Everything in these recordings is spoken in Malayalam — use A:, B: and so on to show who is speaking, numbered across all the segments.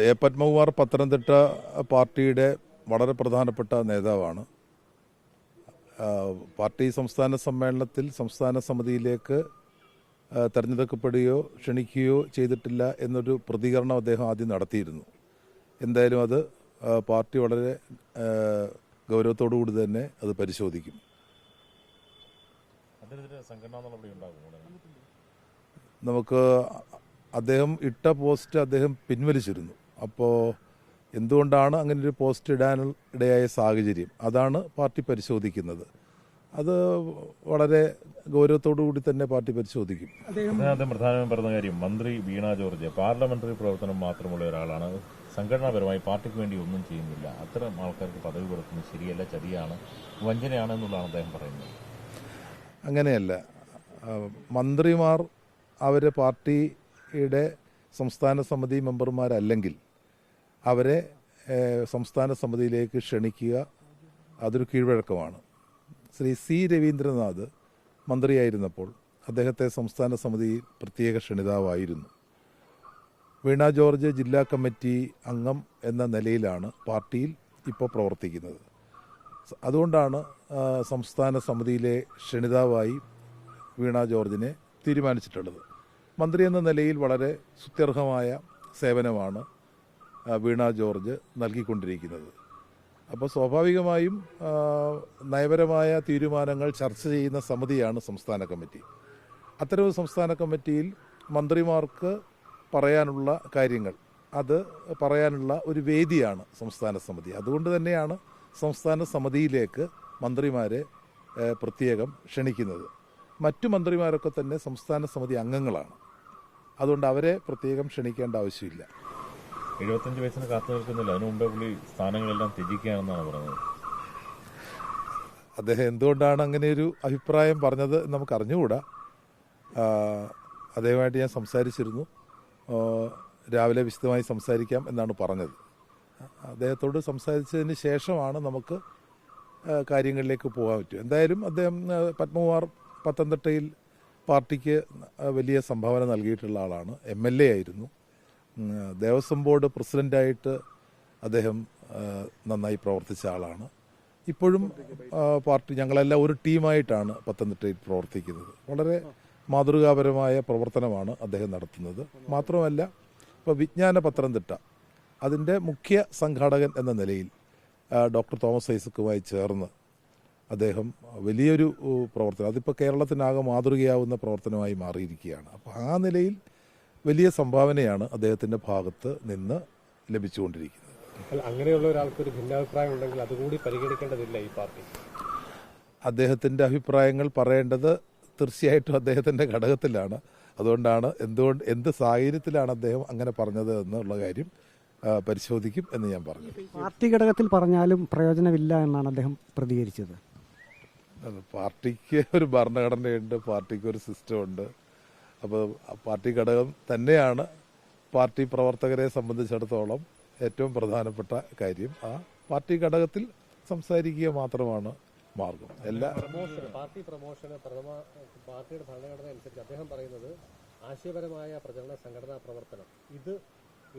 A: എ പത്മകുമാർ പത്തനംതിട്ട പാർട്ടിയുടെ വളരെ പ്രധാനപ്പെട്ട നേതാവാണ്. പാർട്ടി സംസ്ഥാന സമ്മേളനത്തിൽ സംസ്ഥാന സമിതിയിലേക്ക് തെരഞ്ഞെടുക്കപ്പെടുകയോ ക്ഷണിക്കുകയോ ചെയ്തിട്ടില്ല എന്നൊരു പ്രതികരണം അദ്ദേഹം ആദ്യം നടത്തിയിരുന്നു. എന്തായാലും അത് പാർട്ടി വളരെ ഗൗരവത്തോടു കൂടി തന്നെ അത് പരിശോധിക്കും. നമുക്ക് അദ്ദേഹം ഇട്ട പോസ്റ്റ് അദ്ദേഹം പിൻവലിച്ചിരുന്നു. അപ്പോൾ എന്തുകൊണ്ടാണ് അങ്ങനെ ഒരു പോസ്റ്റ് ഇടാനിടയായ സാഹചര്യം, അതാണ് പാർട്ടി പരിശോധിക്കുന്നത്. അത് വളരെ ഗൗരവത്തോടു കൂടി തന്നെ പാർട്ടി പരിശോധിക്കും.
B: അദ്ദേഹം പ്രധാനമായും പറഞ്ഞ കാര്യം, മന്ത്രി വീണ ജോർജ് പാർലമെന്ററി പ്രവർത്തനം മാത്രമുള്ള ഒരാളാണ്, സംഘടനാപരമായി പാർട്ടിക്ക് വേണ്ടി ഒന്നും ചെയ്യുന്നില്ല, അത്തരം ആൾക്കാർക്ക് പദവി കൊടുക്കുന്നത് ശരിയല്ല, ചതിയാണ്, വഞ്ചനയാണ് എന്നുള്ളതാണ് അദ്ദേഹം പറയുന്നത്.
A: അങ്ങനെയല്ല, മന്ത്രിമാർ അവർ പാർട്ടിയുടെ സംസ്ഥാന സമിതി മെമ്പർമാരല്ലെങ്കിൽ അവരെ സംസ്ഥാന സമിതിയിലേക്ക് ക്ഷണിക്കുക അതൊരു കീഴ്വഴക്കമാണ്. ശ്രീ സി രവീന്ദ്രനാഥ് മന്ത്രിയായിരുന്നപ്പോൾ അദ്ദേഹത്തെ സംസ്ഥാന സമിതി പ്രത്യേക ക്ഷണിതാവായിരുന്നു. വീണ ജോർജ് ജില്ലാ കമ്മിറ്റി അംഗം എന്ന നിലയിലാണ് പാർട്ടിയിൽ ഇപ്പോൾ പ്രവർത്തിക്കുന്നത്. അതുകൊണ്ടാണ് സംസ്ഥാന സമിതിയിലെ ക്ഷണിതാവായി വീണ ജോർജിനെ തീരുമാനിച്ചിട്ടുള്ളത്. മന്ത്രി എന്ന നിലയിൽ വളരെ സ്തുത്യർഹമായ സേവനമാണ് വീണ ജോർജ് നൽകിക്കൊണ്ടിരിക്കുന്നത്. അപ്പോൾ സ്വാഭാവികമായും നയപരമായ തീരുമാനങ്ങൾ ചർച്ച ചെയ്യുന്ന സമിതിയാണ് സംസ്ഥാന കമ്മിറ്റി. അത്തരമൊരു സംസ്ഥാന കമ്മിറ്റിയിൽ മന്ത്രിമാർക്ക് പറയാനുള്ള കാര്യങ്ങൾ അത് പറയാനുള്ള ഒരു വേദിയാണ് സംസ്ഥാന സമിതി. അതുകൊണ്ട് തന്നെയാണ് സംസ്ഥാന സമിതിയിലേക്ക് മന്ത്രിമാരെ പ്രത്യേകം ക്ഷണിക്കുന്നത്. മറ്റു മന്ത്രിമാരൊക്കെ തന്നെ സംസ്ഥാന സമിതി അംഗങ്ങളാണ്. അതുകൊണ്ട് അവരെ പ്രത്യേകം ക്ഷണിക്കേണ്ട ആവശ്യമില്ല.
B: 75 വയസ്സിന് കാത്തു നിൽക്കുന്നില്ല, അതിനു മുമ്പേ പുള്ളി സ്ഥാനങ്ങളെല്ലാം ത്യജിക്കുകയാണെന്നാണ് പറഞ്ഞത്.
A: അദ്ദേഹം എന്തുകൊണ്ടാണ് അങ്ങനെയൊരു അഭിപ്രായം പറഞ്ഞത് നമുക്ക് അറിഞ്ഞുകൂടാ. അദ്ദേഹമായിട്ട് ഞാൻ സംസാരിച്ചിരുന്നു. രാവിലെ വിശദമായി സംസാരിക്കാം എന്നാണ് പറഞ്ഞത്. അദ്ദേഹത്തോട് സംസാരിച്ചതിന് ശേഷമാണ് നമുക്ക് കാര്യങ്ങളിലേക്ക് പോകാൻ പറ്റും. എന്തായാലും അദ്ദേഹം പത്മകുമാർ പത്തനംതിട്ടയിൽ പാർട്ടിക്ക് വലിയ സംഭാവന നൽകിയിട്ടുള്ള ആളാണ്. MLA ആയിരുന്നു. ദേവസ്വം ബോർഡ് പ്രസിഡൻ്റായിട്ട് അദ്ദേഹം നന്നായി പ്രവർത്തിച്ച ആളാണ്. ഇപ്പോഴും പാർട്ടി ഞങ്ങളെല്ലാം ഒരു ടീമായിട്ടാണ് പത്തനംതിട്ടയിൽ പ്രവർത്തിക്കുന്നത്. വളരെ മാതൃകാപരമായ പ്രവർത്തനമാണ് അദ്ദേഹം നടത്തുന്നത്. മാത്രമല്ല, ഇപ്പോൾ വിജ്ഞാന പത്തനംതിട്ട അതിൻ്റെ മുഖ്യ സംഘാടകൻ എന്ന നിലയിൽ ഡോക്ടർ തോമസ് ഐസക്കുമായി ചേർന്ന് അദ്ദേഹം വലിയൊരു പ്രവർത്തനം, അതിപ്പോൾ കേരളത്തിനാകെ മാതൃകയാവുന്ന പ്രവർത്തനമായി മാറിയിരിക്കുകയാണ്. അപ്പോൾ ആ നിലയിൽ വലിയ സംഭാവനയാണ് അദ്ദേഹത്തിൻ്റെ ഭാഗത്ത് നിന്ന് ലഭിച്ചുകൊണ്ടിരിക്കുന്നത്.
C: അങ്ങനെയുള്ള ഒരാൾക്കൊരു ഭിന്നാഭിപ്രായം ഉണ്ടെങ്കിൽ അതുകൂടി പരിഗണിക്കേണ്ടതില്ല ഈ പാർട്ടി.
A: അദ്ദേഹത്തിൻ്റെ അഭിപ്രായങ്ങൾ പറയേണ്ടത് തീർച്ചയായിട്ടും അദ്ദേഹത്തിൻ്റെ ഘടകത്തിലാണ്. അതുകൊണ്ടാണ് എന്ത് സാഹചര്യത്തിലാണ് അദ്ദേഹം അങ്ങനെ പറഞ്ഞത് എന്നുള്ള കാര്യം പരിശോധിക്കും എന്ന് ഞാൻ പറഞ്ഞു.
D: പാർട്ടി ഘടകത്തിൽ പറഞ്ഞാലും പ്രയോജനമില്ല എന്നാണ് അദ്ദേഹം പ്രതികരിച്ചത്.
A: പാർട്ടിക്ക് ഒരു ഭരണഘടനയുണ്ട്, പാർട്ടിക്ക് ഒരു സിസ്റ്റം ഉണ്ട്. അപ്പോൾ പാർട്ടി ഘടകം തന്നെയാണ് പാർട്ടി പ്രവർത്തകരെ സംബന്ധിച്ചിടത്തോളം ഏറ്റവും പ്രധാനപ്പെട്ട കാര്യം. ആ പാർട്ടി ഘടകത്തിൽ സംസാരിക്കുക മാത്രമാണ് മാർഗം.
C: പാർട്ടി പ്രമോഷന് പാർട്ടിയുടെ ഭരണഘടന അനുസരിച്ച് അദ്ദേഹം പറയുന്നത് ആശയപരമായ പ്രചരണ സംഘടനാ പ്രവർത്തനം ഇത്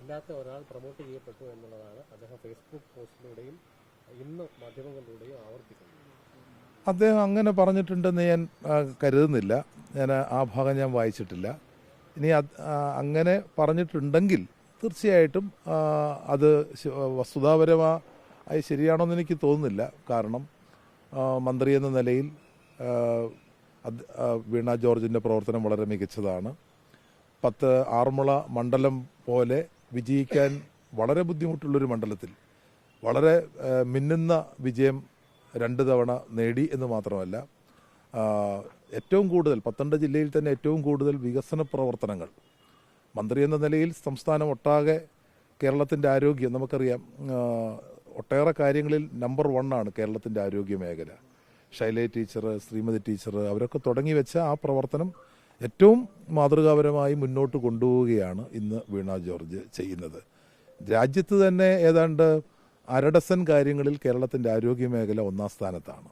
C: ഇല്ലാത്ത ഒരാൾ പ്രൊമോട്ട് ചെയ്യപ്പെട്ടു എന്നുള്ളതാണ് അദ്ദേഹം ഫേസ്ബുക്ക് പോസ്റ്റിലൂടെയും ഇന്ന് മാധ്യമങ്ങളിലൂടെയും ആവർത്തിക്കുന്നത്.
A: അദ്ദേഹം അങ്ങനെ പറഞ്ഞിട്ടുണ്ടെന്ന് ഞാൻ കരുതുന്നില്ല. ഞാൻ ആ ഭാഗം ഞാൻ വായിച്ചിട്ടില്ല. ഇനി അങ്ങനെ പറഞ്ഞിട്ടുണ്ടെങ്കിൽ തീർച്ചയായിട്ടും അത് വസ്തുതാപരമായി ശരിയാണോന്ന് എനിക്ക് തോന്നുന്നില്ല. കാരണം മന്ത്രി എന്ന നിലയിൽ വീണ ജോർജിൻ്റെ പ്രവർത്തനം വളരെ മികച്ചതാണ്. 10 ആറന്മുള മണ്ഡലം പോലെ വിജയിക്കാൻ വളരെ ബുദ്ധിമുട്ടുള്ളൊരു മണ്ഡലത്തിൽ വളരെ മിന്നുന്ന വിജയം 2 തവണ നേടി എന്ന് മാത്രമല്ല, ഏറ്റവും കൂടുതൽ പത്തനംതിട്ട ജില്ലയിൽ തന്നെ ഏറ്റവും കൂടുതൽ വികസന പ്രവർത്തനങ്ങൾ മന്ത്രി എന്ന നിലയിൽ സംസ്ഥാനം ഒട്ടാകെ കേരളത്തിൻ്റെ ആരോഗ്യം നമുക്കറിയാം, ഒട്ടേറെ കാര്യങ്ങളിൽ നമ്പർ 1 ആണ് കേരളത്തിൻ്റെ ആരോഗ്യ മേഖല. ശൈലജ ടീച്ചർ, ശ്രീമതി ടീച്ചർ അവരൊക്കെ തുടങ്ങി വെച്ച ആ പ്രവർത്തനം ഏറ്റവും മാതൃകാപരമായി മുന്നോട്ട് കൊണ്ടുപോവുകയാണ് ഇന്ന് വീണ ജോർജ് ചെയ്യുന്നത്. രാജ്യത്ത് തന്നെ ഏതാണ്ട് 1/2 ഡസൻ കാര്യങ്ങളിൽ കേരളത്തിൻ്റെ ആരോഗ്യ മേഖല 1ാം സ്ഥാനത്താണ്.